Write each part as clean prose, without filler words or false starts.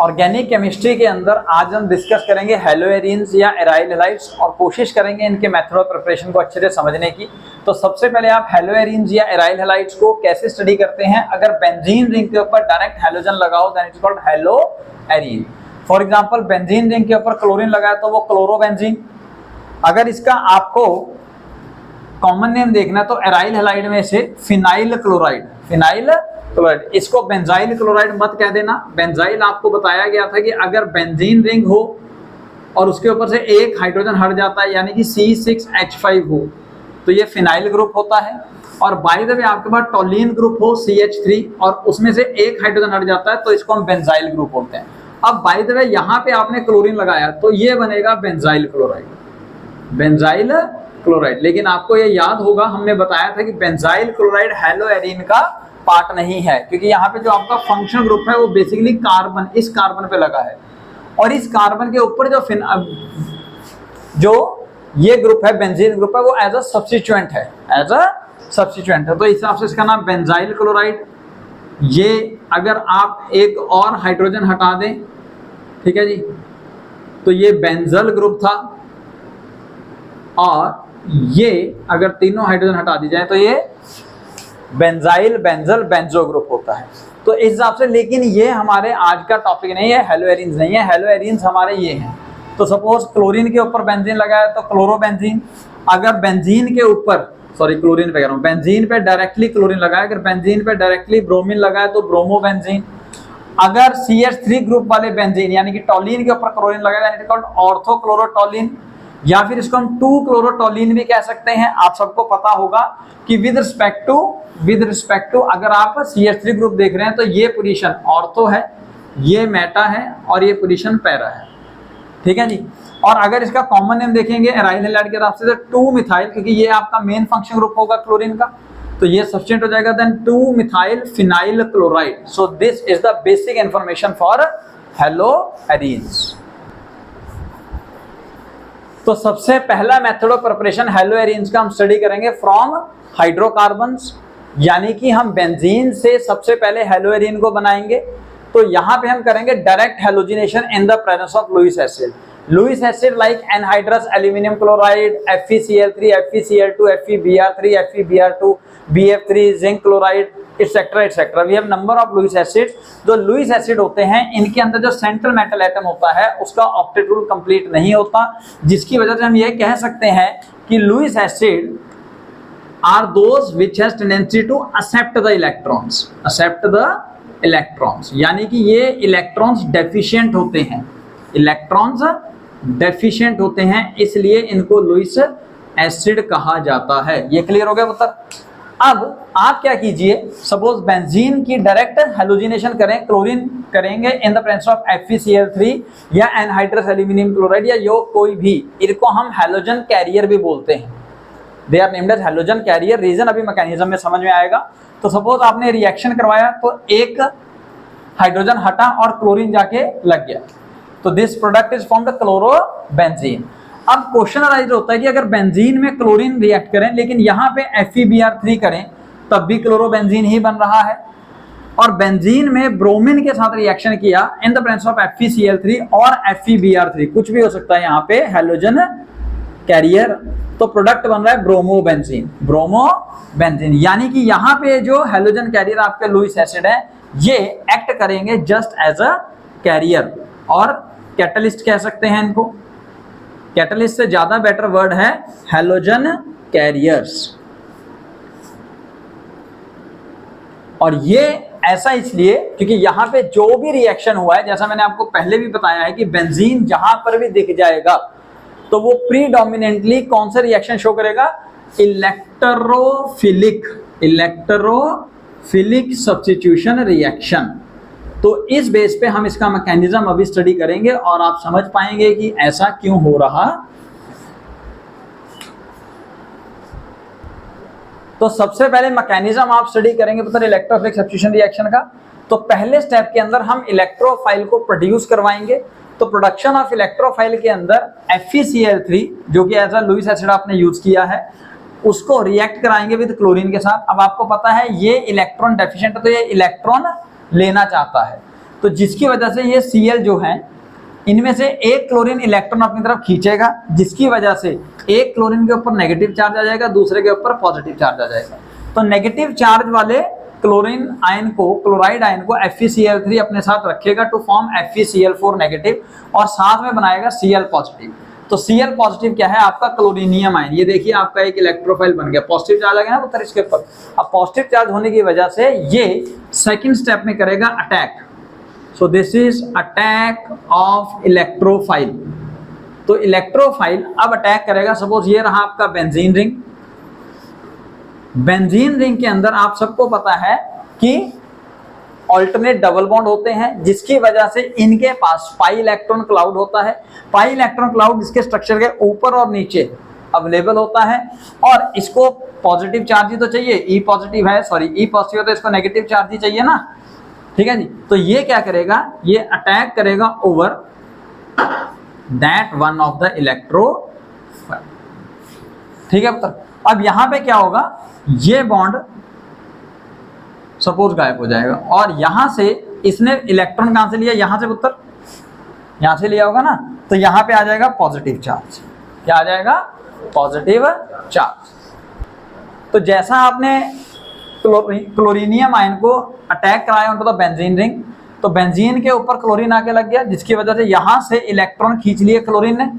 Organic chemistry के अंदर आज हम डिस्कस करेंगे हेलोएरिन्स या एराइल हैलाइड्स और कोशिश करेंगे इनके मेथड ऑफ प्रिपरेशन को अच्छे से समझने की। तो सबसे पहले आप हेलोएरिन्स या एराइल हैलाइड्स को कैसे स्टडी करते हैं। अगर बेंजीन रिंग के ऊपर डायरेक्ट हेलोजन लगाओ then it is called haloarene. For example benzene ring के ऊपर क्लोरीन लगाया तो वो क्लोरोबेंजीन। अगर इसका आपको कॉमन नेम देखना तो एराइल हैलाइड में से फिनाइल क्लोराइड, फिनाइल क्लोराइड, इसको बेंजाइल क्लोराइड मत कह देना। बेंजाइल आपको बताया गया था कि अगर बेंजीन रिंग हो और उसके ऊपर से एक हाइड्रोजन हट जाता है यानी कि C6H5 हो तो ये फिनाइल ग्रुप होता है। और बाय द वे आपके पास टॉलीन ग्रुप हो CH3 और उसमें से एक हाइड्रोजन हट जाता है तो इसको हम बेंजाइल ग्रुप बोलते हैं। अब बाय द वे यहाँ पे आपने क्लोरीन लगाया तो ये बनेगा बेंजाइल क्लोराइड, बेंजाइल क्लोराइड। लेकिन आपको ये याद होगा हमने बताया था कि बेंजाइल क्लोराइड हेलोएरिन का पार्ट नहीं है, क्योंकि यहाँ पे जो आपका फंक्शनल ग्रुप है वो बेसिकली कार्बन, इस कार्बन पे लगा है और इस कार्बन के ऊपर जो ये ग्रुप है बेंजीन ग्रुप है वो एज अ सब्स्टिट्यूएंट है, एज अ सब्स्टिट्यूएंट है। तो इस हिसाब से इसका नाम बेंजाइल क्लोराइड। ये अगर आप एक और हाइड्रोजन हटा दें, ठीक है जी, तो ये बेंजल ग्रुप था और ये अगर तीनों हाइड्रोजन हटा दी जाए तो ये बेंजाइल बेंजल बेंजो ग्रुप होता है। तो इस हिसाब से, लेकिन ये हमारे आज का टॉपिक नहीं है, हेलोएरिन्स नहीं है। हेलोएरिन्स हमारे ये हैं। तो सपोज क्लोरीन के ऊपर बेंजीन लगाया तो क्लोरोबेंजीन। अगर बेंजीन के ऊपर, सॉरी क्लोरीन पे कह रहा हूं, बेंजीन पे डायरेक्टली क्लोरीन लगाया, अगर बेंजीन पे डायरेक्टली ब्रोमीन लगाया तो ब्रोमोबेंजीन। अगर CH3 ग्रुप वाले बेंजीन यानी कि टॉलीन के ऊपर क्लोरीन लगाया इट इज कॉल्ड ऑर्थोक्लोरोटॉलीन, या फिर इसको हम 2-क्लोरोटॉलीन भी कह सकते हैं। आप सबको पता होगा कि विद रिस्पेक्ट टू अगर आप CH3 ग्रुप देख रहे हैं तो ये पोजीशन ऑर्थो है, ये मेटा है और ये पोजीशन पैरा है, ठीक है जी। और अगर इसका कॉमन नेम देखेंगे एराइल हैलाइड के हिसाब से तो 2-मिथाइल, क्योंकि ये आपका मेन फंक्शन ग्रुप होगा क्लोरीन का, तो ये सब्स्टिट्यूएंट हो जाएगा then two methyl phenyl chloride. So this is the basic information for haloarenes. तो सबसे पहला मेथड ऑफ प्रिपरेशन हेलोएरिन्स का हम स्टडी करेंगे फ्रॉम हाइड्रोकार्बन्स, यानी कि हम बेंजीन से सबसे पहले हेलोएरिन को बनाएंगे। तो यहाँ पे हम करेंगे direct halogenation in the presence of Lewis acid. Lewis acid like anhydrous aluminium chloride, FeCl3, FeCl2, FeBr3, FeBr2, BF3, zinc chloride, etcetera etcetera. We have number of Lewis acids. जो लुईस एसिड होते हैं इनके अंदर जो central metal atom होता है उसका octet rule complete नहीं होता, जिसकी वजह से हम ये कह सकते हैं कि Lewis acid are those which has tendency to accept the electrons, यानी कि ये इलेक्ट्रॉन्स डेफिशिएंट होते हैं, इलेक्ट्रॉन्स डेफिशिएंट होते हैं, इसलिए इनको लुईस एसिड कहा जाता है। ये क्लियर हो गया पुत्र। अब आप क्या कीजिए, सपोज बेंजीन की डायरेक्ट हेलोजिनेशन करें, क्लोरीन करेंगे इन द प्रेजेंस ऑफ FeCl3 या एनहाइड्रस एल्यूमिनियम क्लोराइड या यो कोई भी, इनको हम हेलोजन कैरियर भी बोलते हैं। They are named as halogen carrier. Reason अभी मैकेनिज्म में समझ में आएगा। तो सपोज आपने रिएक्शन करवाया तो एक हाइड्रोजन हटा और क्लोरीन जाके लग गया, तो this product is formed chlorobenzene. अब क्वेश्चन अराइज होता है कि अगर बेंजीन में क्लोरीन रिएक्ट करें लेकिन यहाँ पे FeBr3 करें तब भी क्लोरोबेंजीन ही बन रहा है, और बेंजीन में ब्रोमीन के साथ रिएक्शन किया इन द प्रेजेंस ऑफ FeCl3 और FeBr3, कुछ भी हो सकता है यहाँ पे हेलोजन कैरियर, तो प्रोडक्ट बन रहा है ब्रोमोबेंजीन, ब्रोमोबेंजीन। यानी कि यहाँ पे जो हेलोजन कैरियर आपके लुईस एसिड है ये एक्ट करेंगे जस्ट एज अ कैरियर, और कैटलिस्ट कह सकते हैं इनको। कैटलिस्ट से ज्यादा बेटर वर्ड है हेलोजन कैरियर्स। और ये ऐसा इसलिए क्योंकि यहाँ पे जो भी रिएक्शन हुआ है, जैसा मैंने आपको पहले भी बताया है कि बेंजीन जहां पर भी दिख जाएगा तो वो प्रीडोमिनेंटली कौन सा रिएक्शन शो करेगा, इलेक्ट्रोफिलिक सब्स्टिट्यूशन रिएक्शन। तो इस बेस पे हम इसका मैकेनिज्म अभी स्टडी करेंगे और आप समझ पाएंगे कि ऐसा क्यों हो रहा। तो सबसे पहले मैकेनिज्म आप स्टडी करेंगे पुत्र इलेक्ट्रोफिलिक सब्स्टिट्यूशन रिएक्शन का। तो पहले स्टेप के अंदर हम इलेक्ट्रोफाइल को प्रोड्यूस करवाएंगे। तो प्रोडक्शन ऑफ इलेक्ट्रोफाइल के अंदर FeCl3 जो कि एज अ लुईस एसिड आपने यूज किया है उसको रिएक्ट कराएंगे विद क्लोरीन के साथ। अब आपको पता है ये इलेक्ट्रॉन डेफिशिएंट है तो ये इलेक्ट्रॉन लेना चाहता है, तो जिसकी वजह से ये Cl जो है इनमें से एक क्लोरीन इलेक्ट्रॉन अपनी तरफ खींचेगा, जिसकी वजह से एक क्लोरीन के ऊपर नेगेटिव चार्ज आ जाएगा, दूसरे के ऊपर पॉजिटिव चार्ज आ जाएगा। तो नेगेटिव चार्ज वाले क्लोरीन आयन को, क्लोराइड आयन को FeCl3 अपने साथ रखेगा टू फॉर्म FeCl4 नेगेटिव और साथ में बनाएगा Cl पॉजिटिव। तो Cl पॉजिटिव क्या है? आपका क्लोरीनियम आयन। ये देखिए आपका एक इलेक्ट्रोफाइल बन गया, पॉजिटिव चार्ज आ गया ना पुत्र इसके ऊपर। अब पॉजिटिव चार्ज होने की वजह से ये सेकंड स्टेप में करेगा attack. So this is attack of electrophile. तो इलेक्ट्रोफाइल अब अटैक करेगा। सपोज ये रहा आपका बेंजीन रिंग। बेंजीन रिंग के अंदर आप सबको पता है कि ऑल्टरनेट डबल बॉन्ड होते हैं, जिसकी वजह से इनके पास पाई इलेक्ट्रॉन क्लाउड होता है। पाई इलेक्ट्रॉन क्लाउड इसके स्ट्रक्चर के ऊपर और नीचे अवेलेबल होता है और इसको पॉजिटिव चार्ज ही तो चाहिए, ई पॉजिटिव है, सॉरी ई पॉजिटिव है तो इसको नेगेटिव चार्ज ही चाहिए ना, ठीक है जी। तो ये क्या करेगा? ये अटैक करेगा over that one of the electrophile, ठीक है पुत्र। अब यहां पे क्या होगा? ये बॉन्ड सपोज गायब हो जाएगा और यहां से इसने इलेक्ट्रॉन कहां से लिया? यहां से पुत्र, यहां से लिया होगा ना, तो यहां पे आ जाएगा पॉजिटिव चार्ज। क्या आ जाएगा? Positive charge. तो जैसा आपने क्लोरीनियम आयन को अटैक कराया उनको, तो बेंजीन रिंग, तो बेंजीन के ऊपर क्लोरीन आके लग गया, जिसकी वजह से यहां से इलेक्ट्रॉन खींच लिए क्लोरीन ने,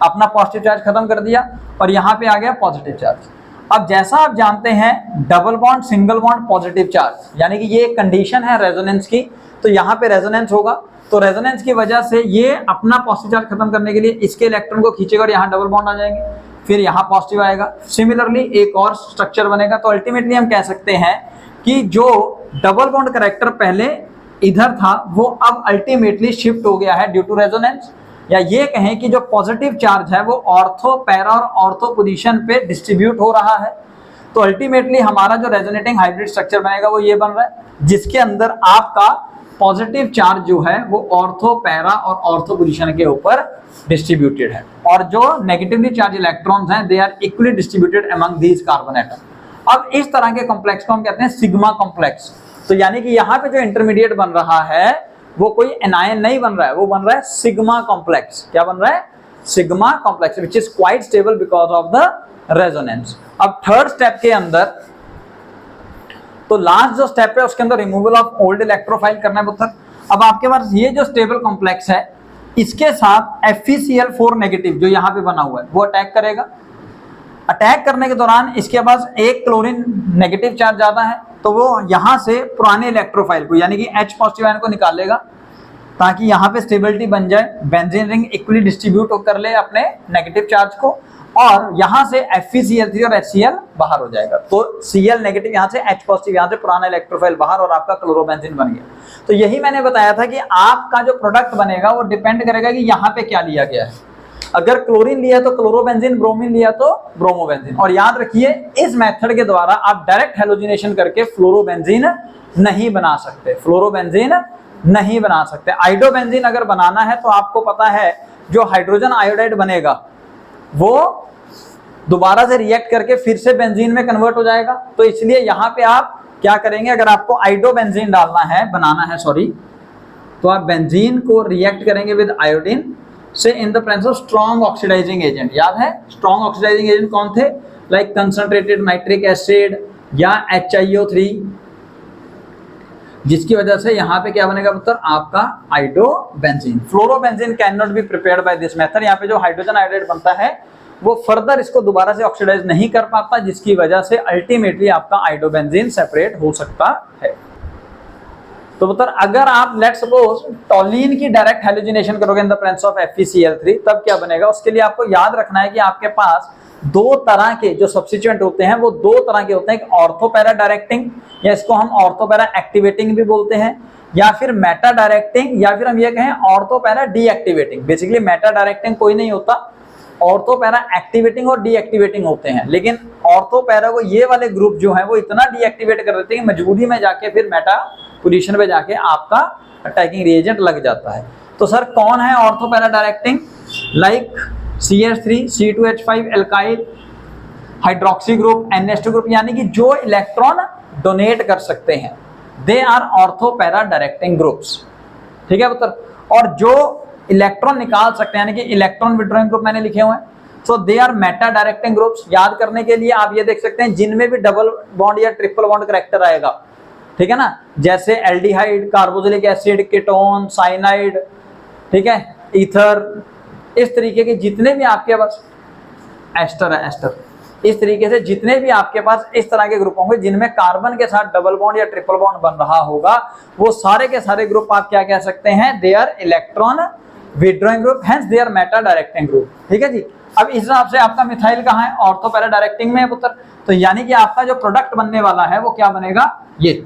अपना पॉजिटिव चार्ज खत्म कर दिया और यहां पे आ गया पॉजिटिव चार्ज। अब जैसा आप जानते हैं double bond, single bond, positive charge, यानी कि ये एक कंडीशन है रेजोनेंस की। तो यहाँ पे रेजोनेंस होगा, तो रेजोनेंस की वजह से ये अपना पॉजिटिव चार्ज खत्म करने के लिए इसके इलेक्ट्रॉन को खींचेगा और यहाँ डबल बॉन्ड आ जाएंगे, फिर यहाँ पॉजिटिव आएगा। सिमिलरली एक और स्ट्रक्चर बनेगा। तो अल्टीमेटली हम कह सकते हैं कि जो डबल बॉन्ड कैरेक्टर पहले इधर था वो अब अल्टीमेटली शिफ्ट हो गया है ड्यू टू रेजोनेंस, या ये कहें कि जो पॉजिटिव चार्ज है वो ऑर्थो, पैरा और ऑर्थो पोजीशन पे डिस्ट्रीब्यूट हो रहा है। तो अल्टीमेटली हमारा जो रेजोनेटिंग हाइब्रिड स्ट्रक्चर बनेगा वो ये बन रहा है, जिसके अंदर आपका पॉजिटिव चार्ज जो है वो ऑर्थो, पैरा और ऑर्थो पोजीशन के ऊपर डिस्ट्रीब्यूटेड है और जो नेगेटिवली चार्ज इलेक्ट्रॉन्स हैं they are equally distributed among these carbon atom. अब इस तरह के कॉम्प्लेक्स को हम कहते हैं सिग्मा कॉम्प्लेक्स। तो यानी कि यहाँ पे जो इंटरमीडिएट बन रहा है वो कोई एनायन नहीं बन रहा है, वो बन रहा है सिग्मा कॉम्प्लेक्स। क्या बन रहा है? Sigma complex, which is quite stable because of the resonance. अब थर्ड स्टेप के अंदर, तो लास्ट जो स्टेप है उसके अंदर रिमूवल ऑफ ओल्ड इलेक्ट्रोफाइल करना है पुत्र। अब आपके पास ये जो स्टेबल कॉम्प्लेक्स है इसके साथ FeCl4 नेगेटिव जो यहाँ पे बना हुआ है वो अटैक करेगा। अटैक करने के दौरान इसके पास एक क्लोरीन नेगेटिव चार्ज ज्यादा है, तो वो यहां से पुराने इलेक्ट्रोफाइल को यानी कि H पॉजिटिव आयन को निकालेगा ताकि यहाँ पे स्टेबिलिटी बन जाए, बेंजीन रिंग इक्वली डिस्ट्रीब्यूट कर ले अपने नेगेटिव चार्ज को और यहां से FeCl3 और HCl बाहर हो जाएगा। तो Cl नेगेटिव यहाँ से, H पॉजिटिव यहाँ से, पुराना इलेक्ट्रोफाइल बाहर और आपका क्लोरोबेंजीन बन गया। तो यही मैंने बताया था कि आपका जो प्रोडक्ट बनेगा वो डिपेंड करेगा कि यहाँ पे क्या लिया गया है। अगर क्लोरीन लिया तो क्लोरोबेंजीन, ब्रोमीन लिया तो ब्रोमोबेंजीन। और याद रखिए इस मेथड के द्वारा आप डायरेक्ट हेलोजिनेशन करके फ्लोरोबेंजीन नहीं बना सकते, फ्लोरोबेंजीन नहीं बना सकते। आइडोबेंजीन अगर बनाना है तो आपको पता है जो हाइड्रोजन आयोडाइड बनेगा वो दोबारा से रिएक्ट करके फिर से बेंजीन में कन्वर्ट हो जाएगा। तो इसलिए यहाँ पे आप क्या करेंगे, अगर आपको आइडोबेंजीन डालना है, बनाना है सॉरी, तो आप बेंजीन को रिएक्ट करेंगे विद आयोडीन से in the presence of strong oxidising agent. याद है स्ट्रॉन्ग ऑक्सीडाइजिंग एजेंट कौन थे? लाइक कंसंट्रेटेड नाइट्रिक एसिड या HiO3, जिसकी वजह से यहाँ पे क्या बनेगा पुत्र? आपका iodobenzene. Fluorobenzene can not be prepared by this method. यहाँ पे जो हाइड्रोजन आयोडाइड बनता है वो फर्दर इसको दोबारा से ऑक्सीडाइज नहीं कर पाता, जिसकी वजह से अल्टीमेटली आपका आइडोबेंजीन सेपरेट हो सकता है। तो पुत्र अगर आप लेट सपोज टॉलीन की डायरेक्ट हेलोजिनेशन करोगे इन द प्रेजेंस ऑफ FeCl3 तब क्या बनेगा? उसके लिए आपको याद रखना है कि आपके पास दो तरह के जो सब्स्टिट्यूएंट होते हैं वो दो तरह के होते हैं, एक ऑर्थो पैरा डायरेक्टिंग या इसको हम ऑर्थो पैरा एक्टिवेटिंग भी बोलते हैं, या फिर मेटा डायरेक्टिंग, या फिर हम ये कहें ortho para deactivating. Basically Meta directing कोई नहीं होता, ऑर्थो पैरा एक्टिवेटिंग और डीएक्टिवेटिंग होते हैं। लेकिन ऑर्थो पैरा को ये वाले ग्रुप जो है वो इतना डीएक्टिवेट कर देते हैं कि मजबूरी में जाके फिर मेटा पोजीशन पे जाके आपका अटैकिंग रिएजेंट लग जाता है। तो सर कौन है ortho para directing? Like CH3, C2H5 alkyl hydroxy group, NH2 group, यानी कि जो इलेक्ट्रॉन डोनेट कर सकते हैं, they are ortho para directing groups. ठीक है पुत्र। और जो इलेक्ट्रॉन निकाल सकते हैं, यानी कि इलेक्ट्रॉन विड्रॉइंग ग्रुप मैंने लिखे हुए हैं, so they are meta directing groups. याद करने के लिए आप ये देख सकते हैं जिनमें भी डबल बॉन्ड या ट्रिपल बॉन्ड करैक्टर आएगा, ठीक है ना, जैसे aldehyde, carboxylic acid, ketone, cyanide, ठीक है, ईथर, इस तरीके के जितने भी आपके पास, एस्टर है एस्टर, इस तरीके से जितने भी आपके पास इस तरह के ग्रुप होंगे जिनमें कार्बन के साथ डबल बॉन्ड या ट्रिपल बॉन्ड बन रहा होगा, वो सारे के सारे ग्रुप आप क्या कह सकते हैं, they are electron withdrawing group, hence they are meta directing group. ठीक है जी। अब इस हिसाब से आपका मिथाइल कहाँ है, ऑर्थो पैरा डायरेक्टिंग में है पुत्र, तो यानी कि आपका जो प्रोडक्ट बनने वाला है वो क्या बनेगा, ये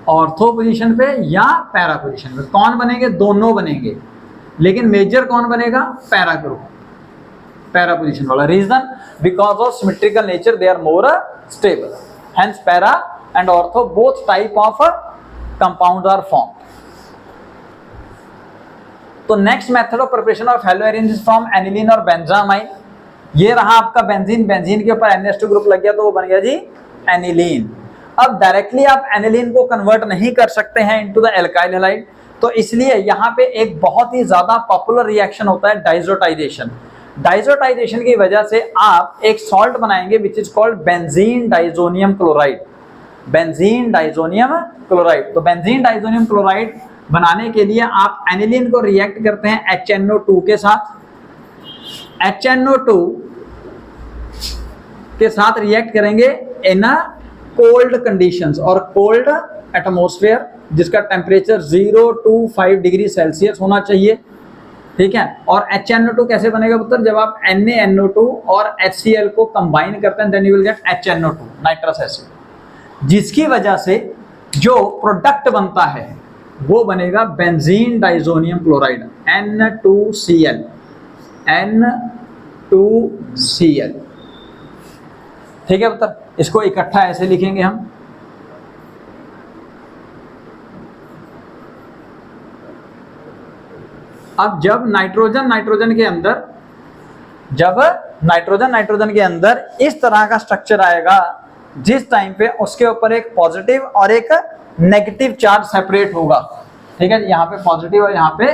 ऑर्थो पोजीशन पे या पैरा पोजीशन पे। कौन बनेंगे, दोनों बनेंगे, लेकिन मेजर कौन बनेगा, पैरा ग्रुप, पैरा पोजीशन वाला। Reason, because of symmetrical nature they are more stable, hence para and ortho both type of compound are form. तो next method of preparation of haloarene is from aniline और benzamine. ये रहा आपका benzene, benzene के ऊपर NH2 group लग गया तो वो बन गया जी एनिलीन। अब डायरेक्टली आप एनिलीन को कन्वर्ट नहीं कर सकते हैं इनटू द एल्काइल हैलाइड, तो इसलिए यहाँ पे एक बहुत ही ज्यादा पॉपुलर रिएक्शन होता है डाइजोटाइजेशन। डाइजोटाइजेशन की वजह से आप एक सॉल्ट बनाएंगे which is called benzene diazonium chloride, benzene diazonium chloride. तो बेंजीन डाइजोनियम क्लोराइड बनाने के लिए आप एनिलीन को रिएक्ट करते हैं HNO2 के साथ, HNO2 के साथ रिएक्ट करेंगे इन कोल्ड कंडीशंस और कोल्ड एटमॉस्फेयर, जिसका टेम्परेचर 0 to 5 डिग्री सेल्सियस होना चाहिए। ठीक है। और HNO2 कैसे बनेगा पुत्र, जब आप NaNO2 और HCl को कंबाइन करते हैं then you will get HNO2, nitrous acid, जिसकी वजह से जो प्रोडक्ट बनता है वो बनेगा benzene diazonium chloride, N2Cl, N2Cl। ठीक है पुत्र, इसको इकट्ठा ऐसे लिखेंगे हम, अब जब नाइट्रोजन के अंदर, जब नाइट्रोजन के अंदर इस तरह का स्ट्रक्चर आएगा जिस टाइम पे उसके ऊपर एक पॉजिटिव और एक नेगेटिव चार्ज सेपरेट होगा, ठीक है, यहाँ पे पॉजिटिव और यहाँ पे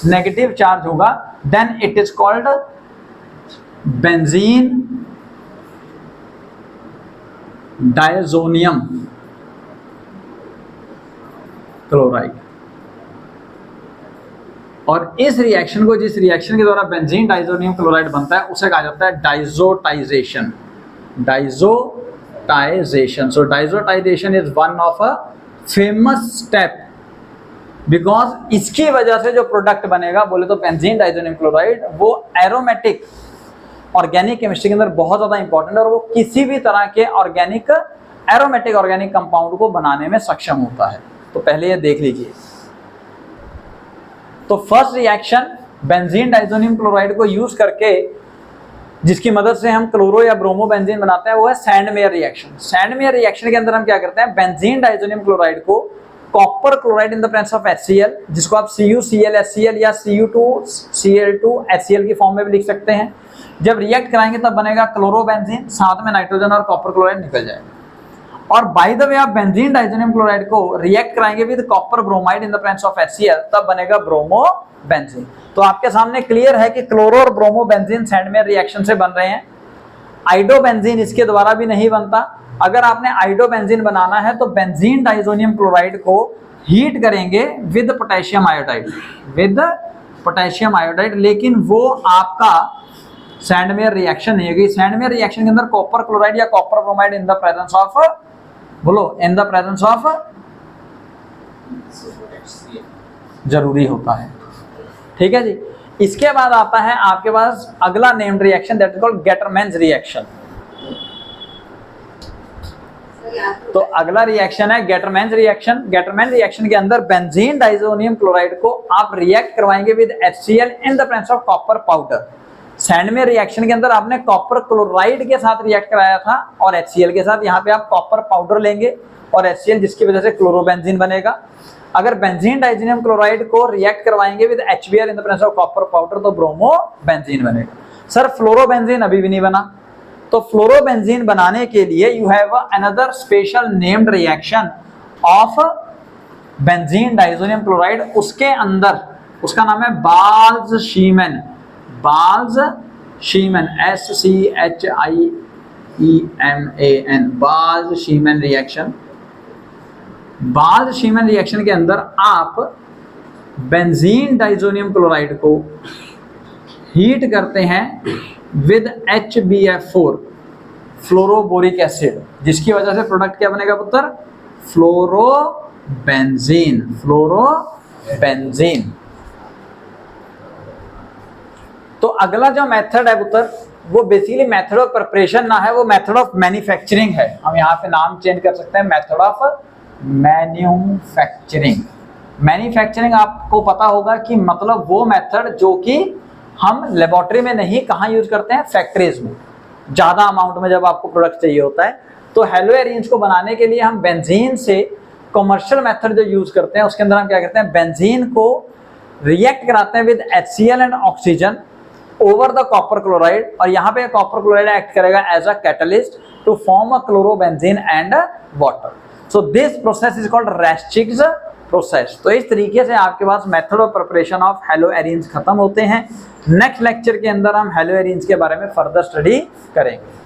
नेगेटिव चार्ज होगा, then it is called benzene diazonium chloride. और इस रिएक्शन को, जिस रिएक्शन के द्वारा बेंजीन डाइजोनियम क्लोराइड बनता है उसे कहा जाता है diazotization, diazotization. So diazotization is one of a famous step, because इसकी वजह से जो प्रोडक्ट बनेगा बोले तो बेंजीन डाइजोनियम क्लोराइड, वो एरोमेटिक ऑर्गेनिक केमिस्ट्री के अंदर बहुत ज्यादा इंपॉर्टेंट है और वो किसी भी तरह के ऑर्गेनिक एरोमेटिक ऑर्गेनिक कंपाउंड को बनाने में सक्षम होता है। तो पहले ये देख लीजिए। तो first reaction benzene diazonium chloride को यूज करके जिसकी मदद से हम क्लोरो या ब्रोमो बेंजीन बनाते हैं वो है सैंडमेयर रिएक्शन। सैंडमेयर रिएक्शन के अंदर हम क्या करते हैं, बेंजीन डाइजोनियम क्लोराइड को copper chloride in the presence of HCl, जिसको आप CuCl या Cu2Cl2HCl की फॉर्म में भी लिख सकते हैं, जब रिएक्ट कराएंगे तब बनेगा क्लोरोबेंजीन, साथ में नाइट्रोजन और कॉपर क्लोराइड निकल जाएगा। और बाय द वे आप बेंजीन डाइजोनियम क्लोराइड को रिएक्ट कराएंगे with copper bromide in the presence of HCl, तब बनेगा ब्रोमो बेंजीन। तो आपके सामने क्लियर है कि क्लोरो और ब्रोमो बेंजीन सैंडमेयर रिएक्शन से बन रहे हैं। आइडोबेंजीन इसके द्वारा भी नहीं बनता। अगर आपने आइडोबेंजीन बनाना है तो बेंजीन डाइजोनियम क्लोराइड को हीट करेंगे with potassium iodide, with potassium iodide, लेकिन वो आपका सैंडमेयर रिएक्शन नहीं होगी। सैंडमेयर रिएक्शन के अंदर कॉपर क्लोराइड या copper bromide in the presence of, बोलो, इन द प्रेजेंस ऑफ जरूरी होता है। ठीक है जी। इसके बाद आता है आपके पास अगला named reaction, that is called Gattermann's reaction. तो अगला रिएक्शन है गेटरमैन्स रिएक्शन। गेटरमैन रिएक्शन के अंदर बेंजीन डाइजोनियम क्लोराइड को आप रिएक्ट करवाएंगे with HCl in the presence of copper powder. Sandmeyer reaction के अंदर आपने कॉपर क्लोराइड के साथ रिएक्ट कराया था और HCl के साथ, यहाँ पे आप कॉपर पाउडर लेंगे और HCl, जिसकी वजह से क्लोरोबेंजीन बनेगा। अगर बेंजीन डाइजोनियम क्लोराइड को रिएक्ट करवाएंगे with HBr in the presence of copper powder तो ब्रोमो बेंजीन बनेगा। सर फ्लोरोबेंजीन अभी भी नहीं बना, तो फ्लोरोबेंजीन बनाने के लिए you have another special named reaction of benzene diazonium chloride, उसके अंदर उसका नाम है बाल्ज-शीमैन, बाल्ज-शीमैन, SCHIEMAN, बाल्ज-शीमैन रिएक्शन। बाल्ज-शीमैन रिएक्शन के अंदर आप बेंजीन डाइजोनियम क्लोराइड को हीट करते हैं विद HBF4 फ्लोरोबोरिक एसिड, जिसकी वजह से प्रोडक्ट क्या बनेगा पुत्र? Fluorobenzene, fluorobenzene. तो अगला जो मेथड है पुत्र वो बेसिकली मेथड ऑफ प्रिपरेशन ना है, वो मेथड ऑफ मैन्युफैक्चरिंग है। हम यहाँ पे नाम चेंज कर सकते हैं, मेथड ऑफ मैन्युफैक्चरिंग। मैन्युफैक्चरिंग आपको पता होगा कि मतलब वो मेथड जो कि हम लेबोरेटरी में नहीं, कहाँ यूज करते हैं? फैक्ट्रीज में, ज्यादा अमाउंट में जब आपको प्रोडक्ट चाहिए होता है। तो हेलोएरिन्स को बनाने के लिए हम बेंजीन से कमर्शियल मेथड जो यूज करते हैं उसके अंदर हम क्या करते हैं? बेंजीन को रिएक्ट कराते हैं with HCl and oxygen over the copper chloride, और यहाँ पे कॉपर क्लोराइड एक्ट करेगा as a catalyst to form a chlorobenzene and water. So this process is called Raschig's process. तो इस तरीके से आपके पास method of preparation of haloarenes खत्म होते हैं। नेक्स्ट लेक्चर के अंदर हम हेलोएरिन्स के बारे में फर्दर स्टडी करेंगे।